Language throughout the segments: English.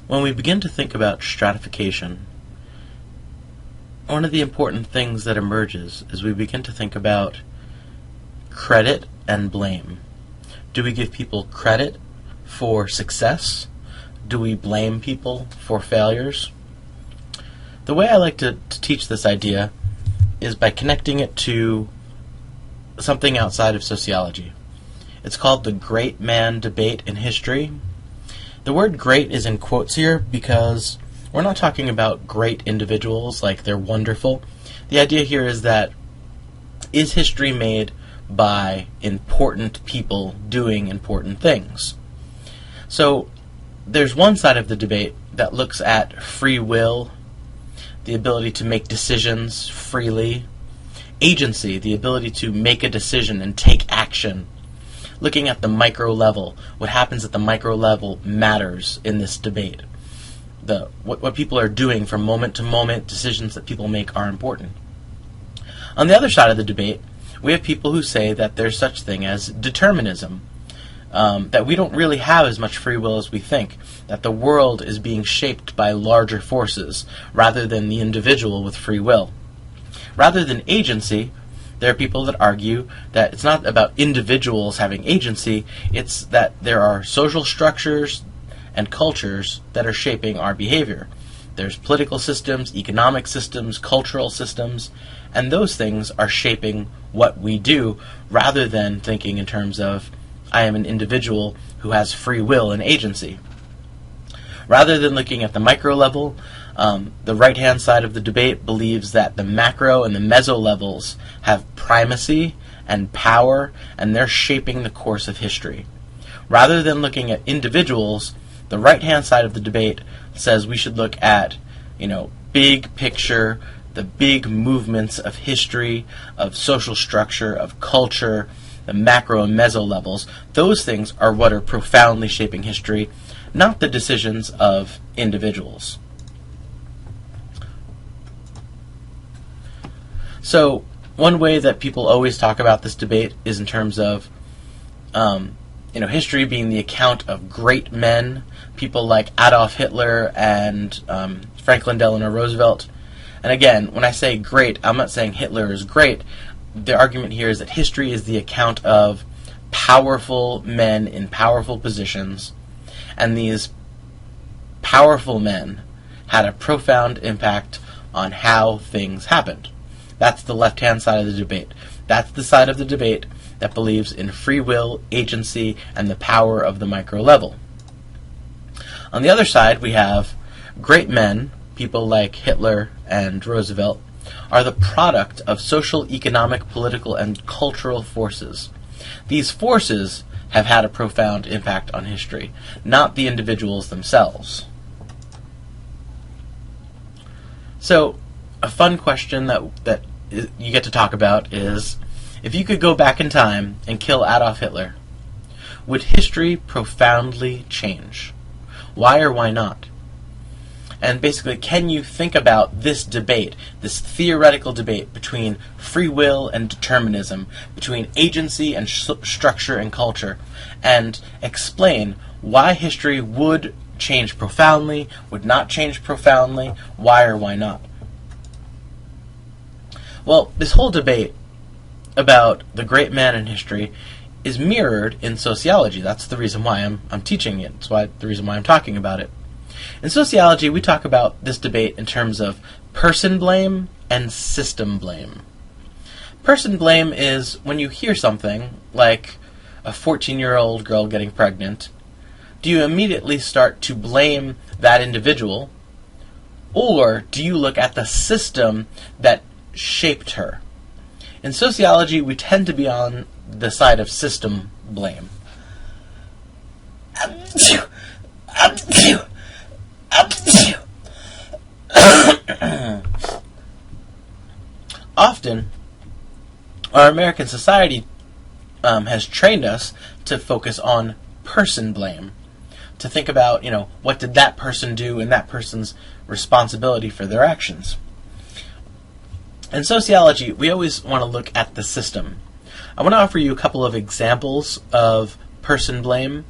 When we begin to think about stratification, one of the important things that emerges is we begin to think about credit and blame. Do we give people credit for success? Do we blame people for failures? The way I like to teach this idea is by connecting it to something outside of sociology. It's called the great man debate in history. The word great is in quotes here because we're not talking about great individuals like they're wonderful. The idea here is that is history made by important people doing important things? So there's one side of the debate that looks at free will, the ability to make decisions freely, agency, the ability to make a decision and take action. Looking at the micro level, what happens at the micro level matters in this debate. What people are doing from moment to moment, decisions that people make are important. On the other side of the debate, we have people who say that there's such thing as determinism, that we don't really have as much free will as we think, that the world is being shaped by larger forces rather than the individual with free will. Rather than agency, there are people that argue that it's not about individuals having agency, it's that there are social structures and cultures that are shaping our behavior. There's political systems, economic systems, cultural systems, and those things are shaping what we do rather than thinking in terms of, I am an individual who has free will and agency. Rather than looking at the micro level, the right-hand side of the debate believes that the macro and the meso levels have primacy and power, and they're shaping the course of history. Rather than looking at individuals, the right-hand side of the debate says we should look at, big picture, the big movements of history, of social structure, of culture, the macro and meso levels. Those things are what are profoundly shaping history, not the decisions of individuals. So, one way that people always talk about this debate is in terms of, history being the account of great men, people like Adolf Hitler and Franklin Delano Roosevelt. And again, when I say great, I'm not saying Hitler is great. The argument here is that history is the account of powerful men in powerful positions, and these powerful men had a profound impact on how things happened. That's the left-hand side of the debate. That's the side of the debate that believes in free will, agency, and the power of the micro level. On the other side, we have great men, people like Hitler and Roosevelt, are the product of social, economic, political, and cultural forces. These forces have had a profound impact on history, not the individuals themselves. So, a fun question that you get to talk about is, if you could go back in time and kill Adolf Hitler, would history profoundly change? Why or why not? And basically, can you think about this debate, this theoretical debate between free will and determinism, between agency and structure and culture, and explain why history would change profoundly, would not change profoundly, why or why not? Well, this whole debate about the great man in history is mirrored in sociology. That's the reason why I'm teaching it. That's the reason why I'm talking about it. In sociology, we talk about this debate in terms of person blame and system blame. Person blame is when you hear something, like a 14-year-old girl getting pregnant, do you immediately start to blame that individual, or do you look at the system that shaped her? In sociology, we tend to be on the side of system blame. Often, our American society has trained us to focus on person blame, to think about, what did that person do and that person's responsibility for their actions. In sociology, we always want to look at the system. I want to offer you a couple of examples of person blame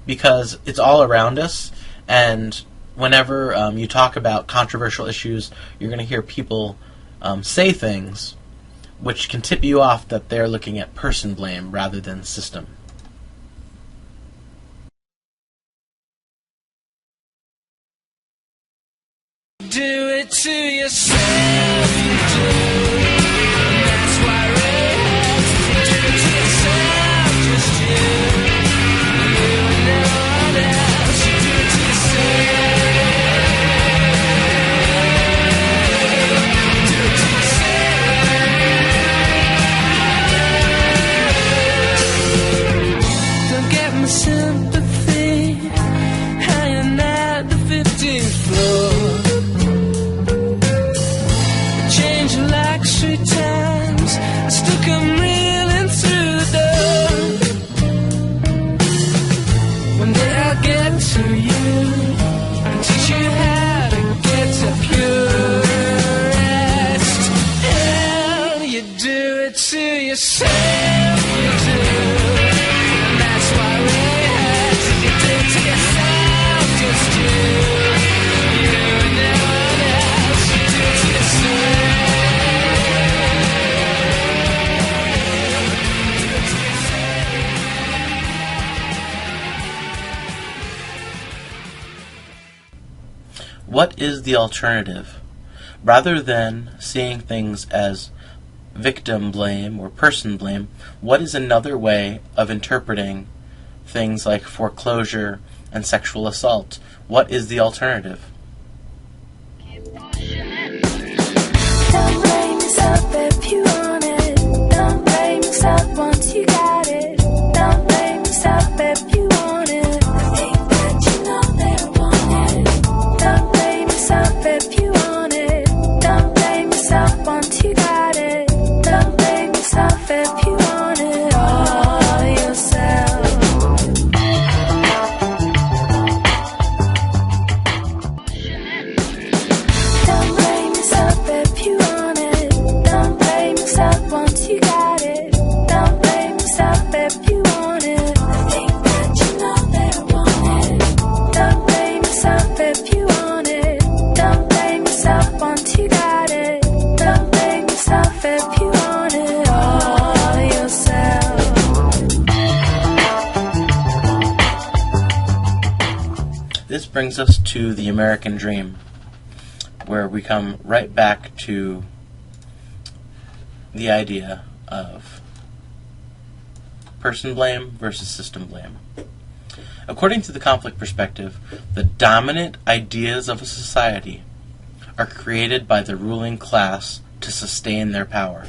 because it's all around us, and whenever you talk about controversial issues, you're going to hear people say things which can tip you off that they're looking at person blame rather than system. Do it to yourself, you do. And that's why rest. Do it to yourself, just you. You and no one else. You do it to yourself. Do it to yourself. Don't get my sympathy hanging at the 15th floor. Like 3 times, I still come reeling through the door. One day I'll get to you and teach you how to get to pure rest. And you do it to yourself, you do. And that's why we had to. You do it to yourself, just you. You and no one else. You do it to yourself. What is the alternative? Rather than seeing things as victim blame or person blame, what is another way of interpreting things like foreclosure and sexual assault? What is the alternative? Don't blame yourself if you want it. Don't blame yourself once you got it. Don't blame yourself if you want it. The thing that you know they want it. Don't blame yourself if you want it. Don't blame yourself once you got it. Don't blame yourself if you want it all yourself. Don't blame yourself if you want it. Don't blame yourself once you got it. Don't blame yourself if you want it. The thing that you know they want it. Don't blame yourself if you want it. Don't blame yourself once you got it. Don't blame yourself if you want it all yourself. This brings us to the American dream, where we come right back to the idea of person blame versus system blame. According to the conflict perspective, the dominant ideas of a society are created by the ruling class to sustain their power.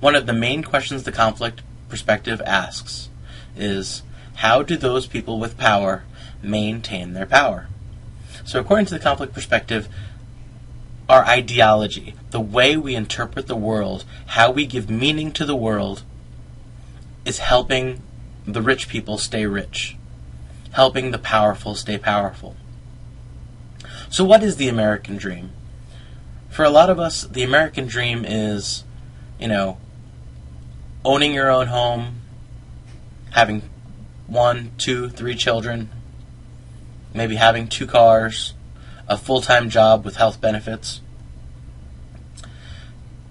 One of the main questions the conflict perspective asks is, how do those people with power maintain their power? So according to the conflict perspective, our ideology, the way we interpret the world, how we give meaning to the world, is helping the rich people stay rich, helping the powerful stay powerful. So what is the American dream? For a lot of us, the American dream is, owning your own home, having 1, 2, 3 children, maybe having 2 cars, a full-time job with health benefits.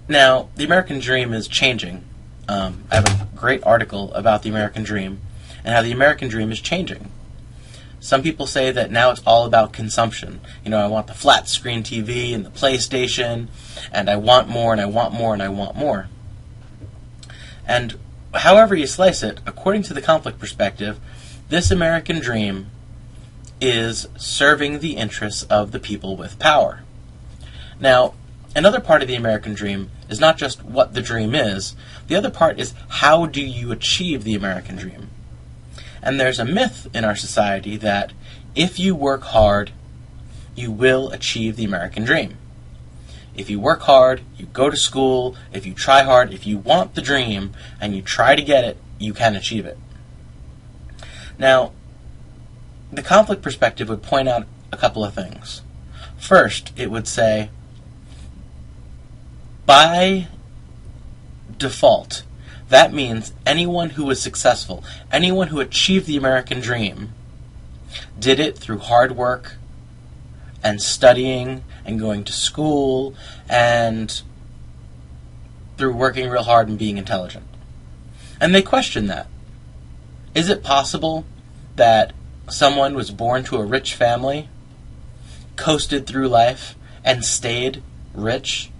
Now, the American dream is changing. I have a great article about the American dream and how the American dream is changing. Some people say that now it's all about consumption. I want the flat screen TV and the PlayStation, and I want more, and I want more, and I want more. And however you slice it, according to the conflict perspective, this American dream is serving the interests of the people with power. Now, another part of the American dream is not just what the dream is, the other part is how do you achieve the American dream? And there's a myth in our society that if you work hard, you will achieve the American dream. If you work hard, you go to school, if you try hard, if you want the dream, and you try to get it, you can achieve it. Now, the conflict perspective would point out a couple of things. First, it would say, by default, that means anyone who is successful, anyone who achieved the American dream, did it through hard work and studying and going to school and through working real hard and being intelligent. And they question that. Is it possible that someone was born to a rich family, coasted through life, and stayed rich?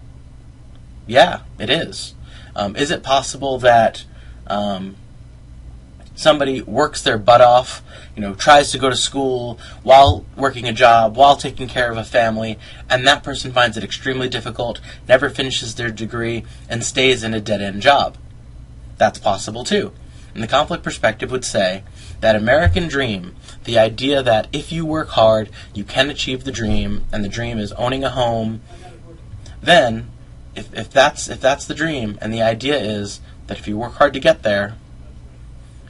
Yeah, it is. Is it possible that somebody works their butt off, tries to go to school while working a job, while taking care of a family, and that person finds it extremely difficult, never finishes their degree, and stays in a dead-end job? That's possible too. And the conflict perspective would say that American dream, the idea that if you work hard, you can achieve the dream, and the dream is owning a home, then if that's the dream, and the idea is that if you work hard to get there,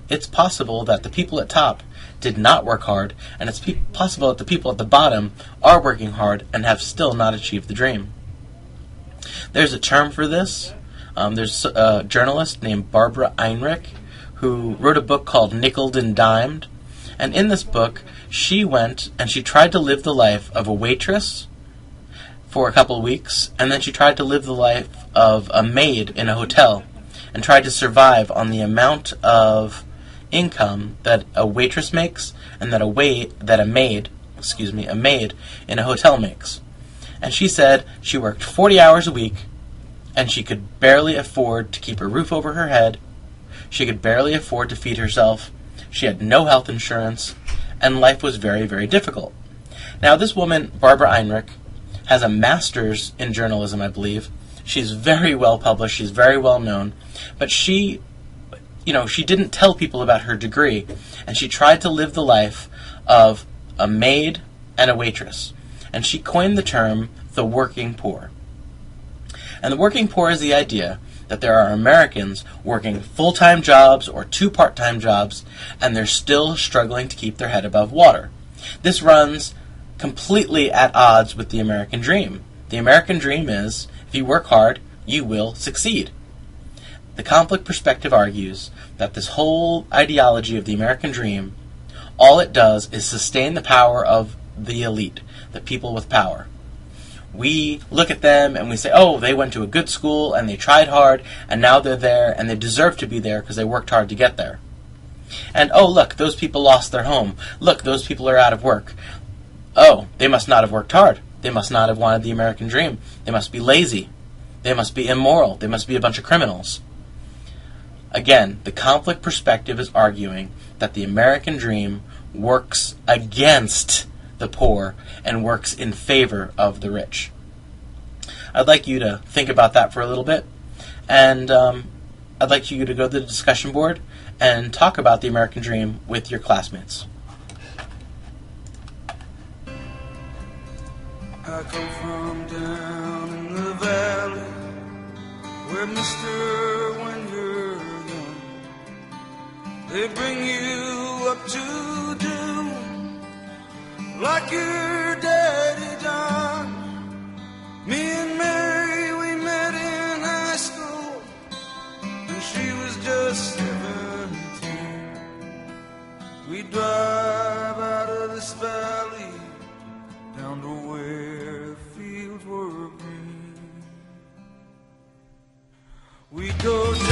it's possible that the people at top did not work hard, and it's possible that the people at the bottom are working hard and have still not achieved the dream. There's a term for this. There's a journalist named Barbara Einrich who wrote a book called Nickeled and Dimed, and in this book she went and she tried to live the life of a waitress for a couple of weeks, and then she tried to live the life of a maid in a hotel and tried to survive on the amount of income that a waitress makes and that a maid in a hotel makes. And she said she worked 40 hours a week and she could barely afford to keep a roof over her head. She could barely afford to feed herself. She had no health insurance, and life was very, very difficult. Now, this woman, Barbara Einrich, has a master's in journalism, I believe. She's very well published. She's very well known. But she didn't tell people about her degree, and she tried to live the life of a maid and a waitress. And she coined the term the working poor. And the working poor is the idea that there are Americans working full-time jobs or 2 part-time jobs, and they're still struggling to keep their head above water. This runs completely at odds with the American dream. The American dream is, if you work hard, you will succeed. The conflict perspective argues that this whole ideology of the American dream, all it does is sustain the power of the elite, the people with power. We look at them and we say, oh, they went to a good school and they tried hard and now they're there and they deserve to be there because they worked hard to get there. And oh, look, those people lost their home. Look, those people are out of work. Oh, they must not have worked hard. They must not have wanted the American dream. They must be lazy. They must be immoral. They must be a bunch of criminals. Again, the conflict perspective is arguing that the American dream works against the poor and works in favor of the rich. I'd like you to think about that for a little bit, and I'd like you to go to the discussion board and talk about the American dream with your classmates. I come from down in the valley where, mister, when you're young, they bring you up to do like your daddy done. Me and Mary, we met in high school, and she was just 17. We drive out of this valley down to where fields were green. We go down